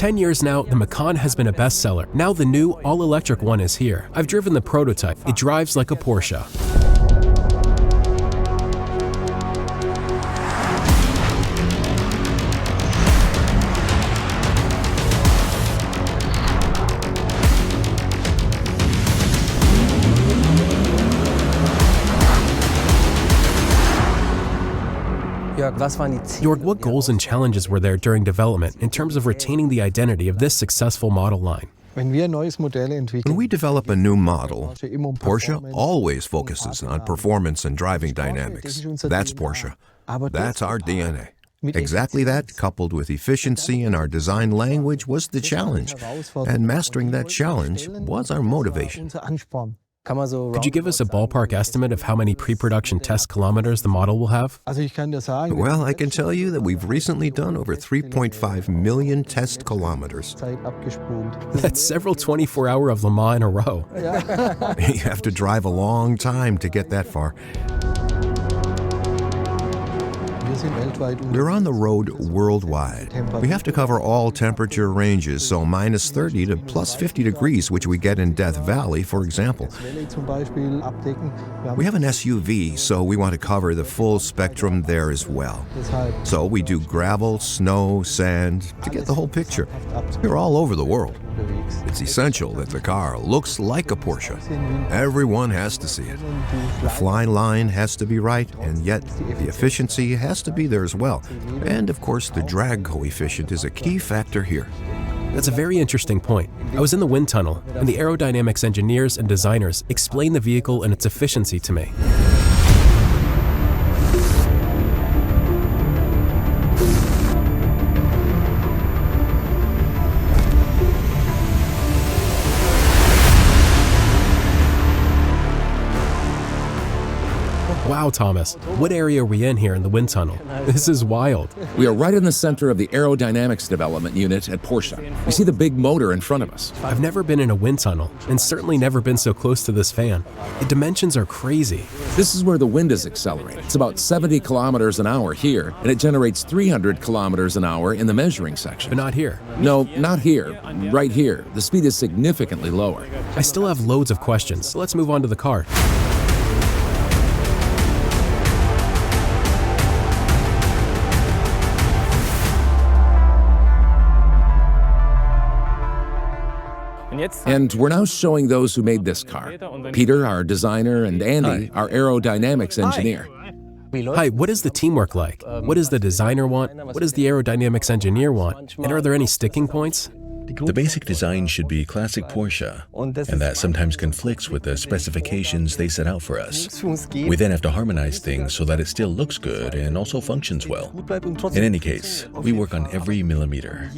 10 years now, the Macan has been a bestseller. Now the new all-electric one is here. I've driven the prototype. It drives like a Porsche. Jörg, what goals and challenges were there during development in terms of retaining the identity of this successful model line? When we develop a new model, Porsche always focuses on performance and driving dynamics. That's Porsche. That's our DNA. Exactly that, coupled with efficiency in our design language, was the challenge. And mastering that challenge was our motivation. Could you give us a ballpark estimate of how many pre-production test kilometers the model will have? Well, I can tell you that we've recently done over 3.5 million test kilometers. That's several 24-hour of Le Mans in a row. You have to drive a long time to get that far. We're on the road worldwide. We have to cover all temperature ranges, so minus 30 to plus 50 degrees, which we get in Death Valley, for example. We have an SUV, so we want to cover the full spectrum there as well. So we do gravel, snow, sand, to get the whole picture. We're all over the world. It's essential that the car looks like a Porsche. Everyone has to see it. The fly line has to be right, and yet the efficiency has to be there as well. And of course, the drag coefficient is a key factor here. That's a very interesting point. I was in the wind tunnel, and the aerodynamics engineers and designers explained the vehicle and its efficiency to me. Wow, Thomas, what area are we in here in the wind tunnel? This is wild. We are right in the center of the aerodynamics development unit at Porsche. You see the big motor in front of us. I've never been in a wind tunnel, and certainly never been so close to this fan. The dimensions are crazy. This is where the wind is accelerated. It's about 70 kilometers an hour here, and it generates 300 kilometers an hour in the measuring section. But not here. No, not here. Right here. The speed is significantly lower. I still have loads of questions, so let's move on to the car. And we're now showing those who made this car. Peter, our designer, and Andy, our aerodynamics engineer. Hi, what is the teamwork like? What does the designer want? What does the aerodynamics engineer want? And are there any sticking points? The basic design should be classic Porsche, and that sometimes conflicts with the specifications they set out for us. We then have to harmonize things so that it still looks good and also functions well. In any case, we work on every millimeter.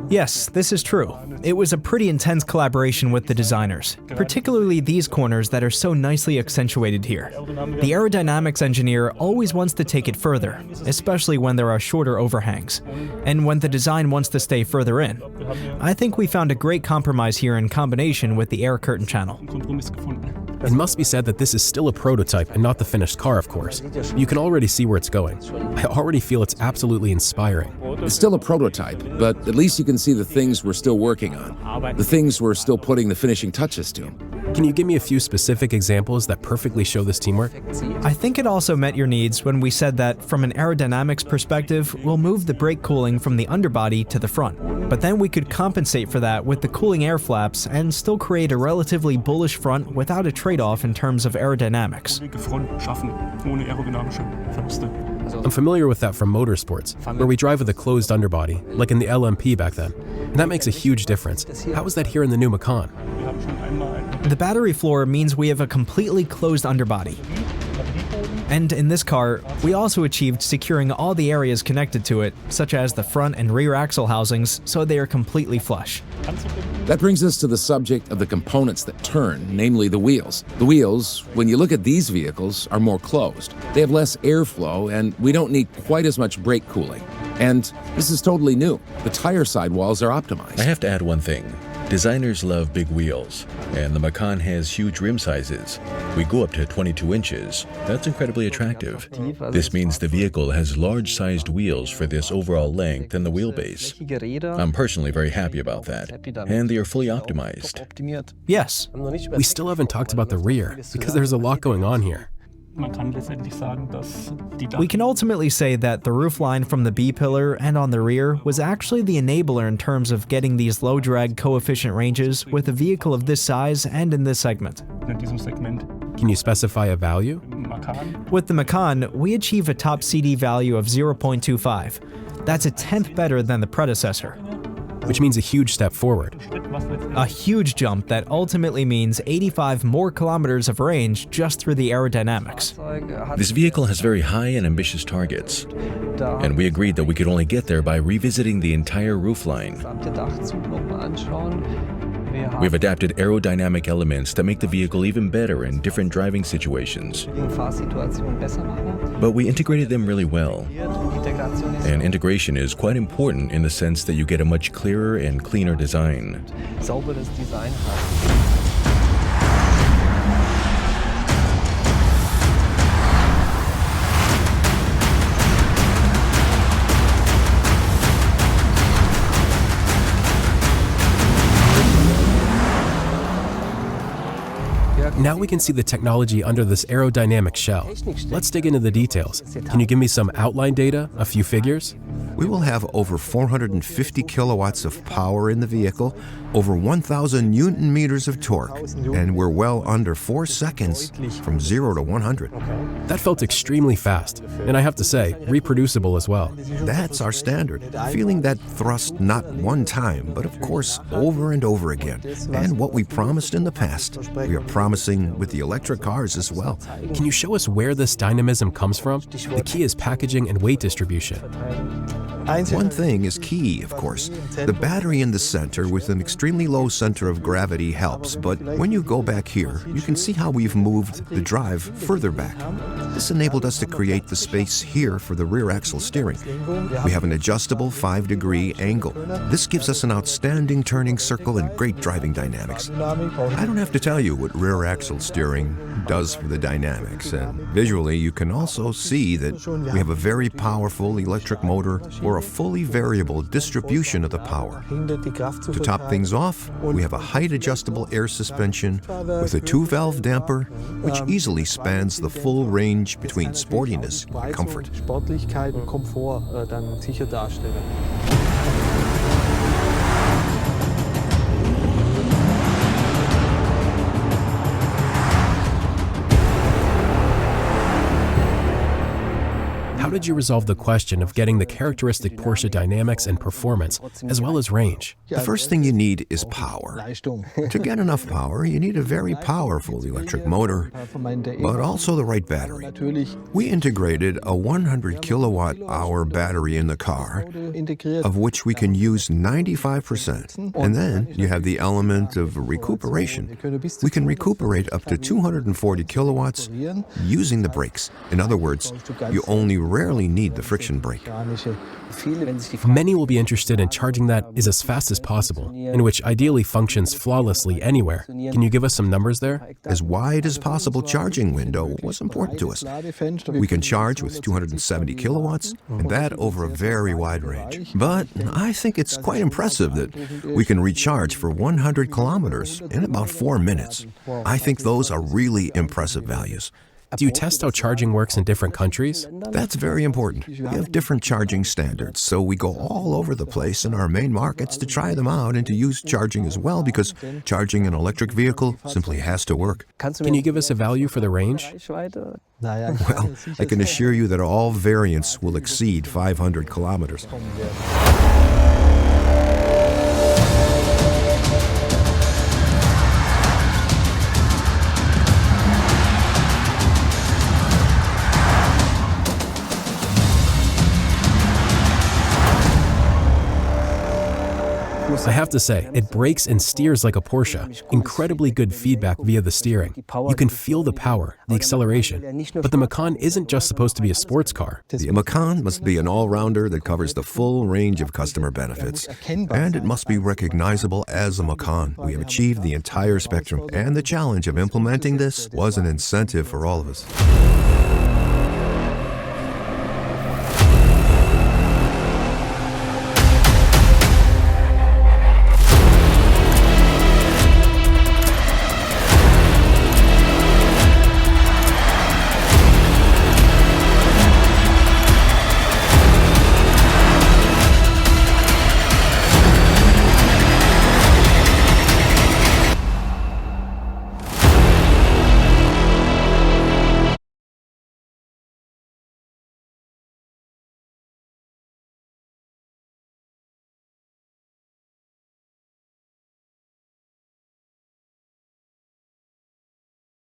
Yes, this is true. It was a pretty intense collaboration with the designers, particularly these corners that are so nicely accentuated here. The aerodynamics engineer always wants to take it further, especially when there are shorter overhangs, and when the design wants to stay further in. I think we found a great compromise here in combination with the air curtain channel. It must be said that this is still a prototype and not the finished car, of course. You can already see where it's going. I already feel it's absolutely inspiring. It's still a prototype, but at least you can see the things we're still working on, the things we're still putting the finishing touches to. Can you give me a few specific examples that perfectly show this teamwork? I think it also met your needs when we said that, from an aerodynamics perspective, we'll move the brake cooling from the underbody to the front. But then we could compensate for that with the cooling air flaps and still create a relatively bullish front without a trade-off in terms of aerodynamics. I'm familiar with that from motorsports, where we drive with a closed underbody, like in the LMP back then. And that makes a huge difference. How is that here in the new Macan? The battery floor means we have a completely closed underbody. And in this car, we also achieved securing all the areas connected to it, such as the front and rear axle housings, so they are completely flush. That brings us to the subject of the components that turn, namely the wheels. The wheels, when you look at these vehicles, are more closed. They have less airflow, and we don't need quite as much brake cooling. And this is totally new. The tire sidewalls are optimized. I have to add one thing. Designers love big wheels, and the Macan has huge rim sizes. We go up to 22 inches. That's incredibly attractive. This means the vehicle has large-sized wheels for this overall length and the wheelbase. I'm personally very happy about that, and they are fully optimized. Yes. We still haven't talked about the rear, because there's a lot going on here. We can ultimately say that the roofline from the B-pillar and on the rear was actually the enabler in terms of getting these low drag coefficient ranges with a vehicle of this size and in this segment. Can you specify a value? With the Macan, we achieve a top CD value of 0.25. That's a tenth better than the predecessor. Which means a huge step forward. A huge jump that ultimately means 85 more kilometers of range just through the aerodynamics. This vehicle has very high and ambitious targets, and we agreed that we could only get there by revisiting the entire roofline. We've adapted aerodynamic elements that make the vehicle even better in different driving situations. But we integrated them really well. And integration is quite important in the sense that you get a much clearer and cleaner design. Now we can see the technology under this aerodynamic shell. Let's dig into the details. Can you give me some outline data, a few figures? We will have over 450 kilowatts of power in the vehicle, over 1,000 Newton meters of torque, and we're well under 4 seconds from 0 to 100. That felt extremely fast, and I have to say, reproducible as well. That's our standard, feeling that thrust not one time, but of course over and over again. And what we promised in the past, we are promising with the electric cars as well. Can you show us where this dynamism comes from? The key is packaging and weight distribution. One thing is key, of course. The battery in the center with an extremely low center of gravity helps, but when you go back here, you can see how we've moved the drive further back. This enabled us to create the space here for the rear axle steering. We have an adjustable 5-degree angle. This gives us an outstanding turning circle and great driving dynamics. I don't have to tell you what rear axle steering does for the dynamics, and visually you can also see that we have a very powerful electric motor or a fully variable distribution of the power. To top things off, we have a height-adjustable air suspension with a 2-valve damper, which easily spans the full range between sportiness and comfort. How did you resolve the question of getting the characteristic Porsche dynamics and performance, as well as range? The first thing you need is power. To get enough power, you need a very powerful electric motor, but also the right battery. We integrated a 100 kilowatt-hour battery in the car, of which we can use 95%. And then you have the element of recuperation. We can recuperate up to 240 kilowatts using the brakes. In other words, you only rarely need the friction brake. Many will be interested in charging that is as fast as possible, and which ideally functions flawlessly anywhere. Can you give us some numbers there? As wide as possible charging window was important to us. We can charge with 270 kilowatts, and that over a very wide range. But I think it's quite impressive that we can recharge for 100 kilometers in about 4 minutes. I think those are really impressive values. Do you test how charging works in different countries? That's very important. We have different charging standards, so we go all over the place in our main markets to try them out and to use charging as well, because charging an electric vehicle simply has to work. Can you give us a value for the range? Well, I can assure you that all variants will exceed 500 kilometers. I have to say, it brakes and steers like a Porsche. Incredibly good feedback via the steering. You can feel the power, the acceleration. But the Macan isn't just supposed to be a sports car. The Macan must be an all-rounder that covers the full range of customer benefits. And it must be recognizable as a Macan. We have achieved the entire spectrum, and the challenge of implementing this was an incentive for all of us.